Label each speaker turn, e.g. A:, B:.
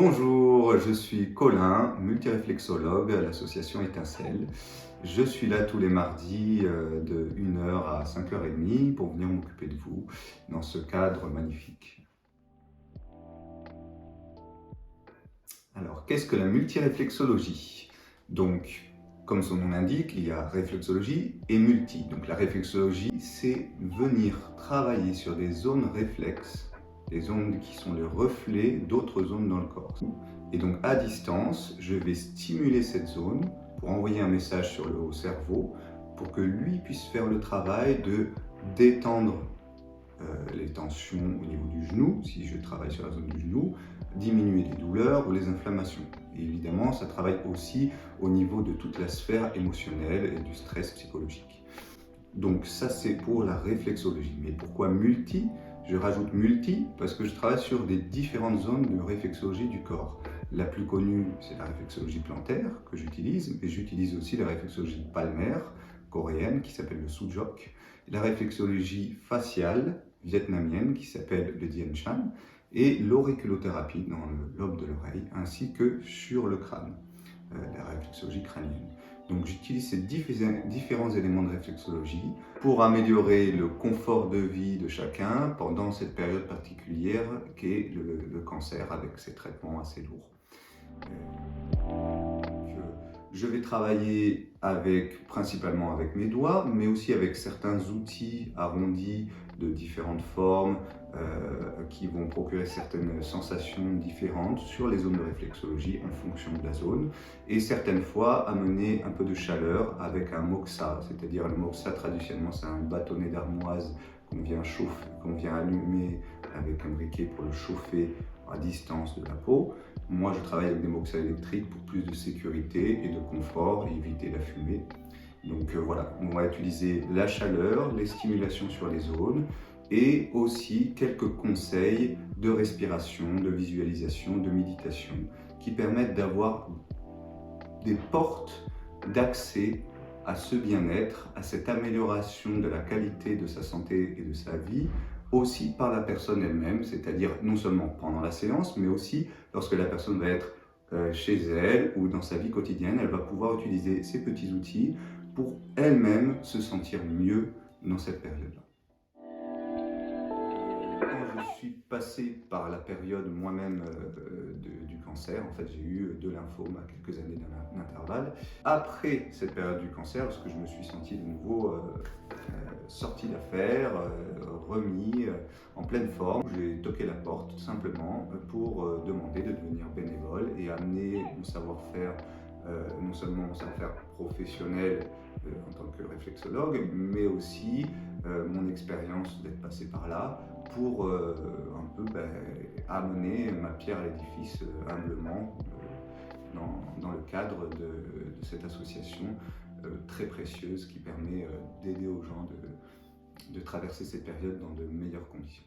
A: Bonjour, je suis Colin, multiréflexologue à l'association Étincelle. Je suis là tous les mardis de 1h à 5h30 pour venir m'occuper de vous dans ce cadre magnifique. Alors, qu'est-ce que la multiréflexologie? Donc, comme son nom l'indique, il y a réflexologie et multi. Donc la réflexologie, c'est venir travailler sur des zones réflexes, des zones qui sont les reflets d'autres zones dans le corps. Et donc à distance, je vais stimuler cette zone pour envoyer un message sur le haut cerveau pour que lui puisse faire le travail de détendre les tensions au niveau du genou, si je travaille sur la zone du genou, diminuer les douleurs ou les inflammations. Et évidemment, ça travaille aussi au niveau de toute la sphère émotionnelle et du stress psychologique. Donc ça, c'est pour la réflexologie. Mais pourquoi multi? Je rajoute multi parce que je travaille sur des différentes zones de réflexologie du corps. La plus connue, c'est la réflexologie plantaire que j'utilise, mais j'utilise aussi la réflexologie palmaire coréenne qui s'appelle le Sujok, la réflexologie faciale vietnamienne qui s'appelle le Dien Chan et l'auriculothérapie dans le lobe de l'oreille ainsi que sur le crâne, la réflexologie crânienne. Donc j'utilise ces différents éléments de réflexologie pour améliorer le confort de vie de chacun pendant cette période particulière qu'est le cancer avec ses traitements assez lourds. Je vais travailler principalement avec mes doigts, mais aussi avec certains outils arrondis de différentes formes qui vont procurer certaines sensations différentes sur les zones de réflexologie en fonction de la zone et certaines fois amener un peu de chaleur avec un moxa, c'est-à-dire le moxa traditionnellement c'est un bâtonnet d'armoise qu'on vient allumer avec un briquet pour le chauffer à distance de la peau. Moi, je travaille avec des moxas électriques pour plus de sécurité et de confort et éviter la fumée. Donc voilà, on va utiliser la chaleur, les stimulations sur les zones et aussi quelques conseils de respiration, de visualisation, de méditation qui permettent d'avoir des portes d'accès à ce bien-être, à cette amélioration de la qualité de sa santé et de sa vie, aussi par la personne elle-même, c'est-à-dire non seulement pendant la séance, mais aussi lorsque la personne va être chez elle ou dans sa vie quotidienne, elle va pouvoir utiliser ces petits outils pour elle-même se sentir mieux dans cette période-là. Quand je suis passé par la période moi-même du cancer, en fait j'ai eu de lymphome à quelques années d'intervalle. Après cette période du cancer, parce que je me suis senti de nouveau sorti d'affaires, remis en pleine forme, j'ai toqué la porte tout simplement pour demander de devenir bénévole et amener mon savoir-faire, non seulement mon savoir-faire professionnel en tant que réflexologue, mais aussi mon expérience d'être passé par là pour un peu amener ma pierre à l'édifice humblement dans le cadre de cette association très précieuse qui permet d'aider aux gens de traverser cette période dans de meilleures conditions.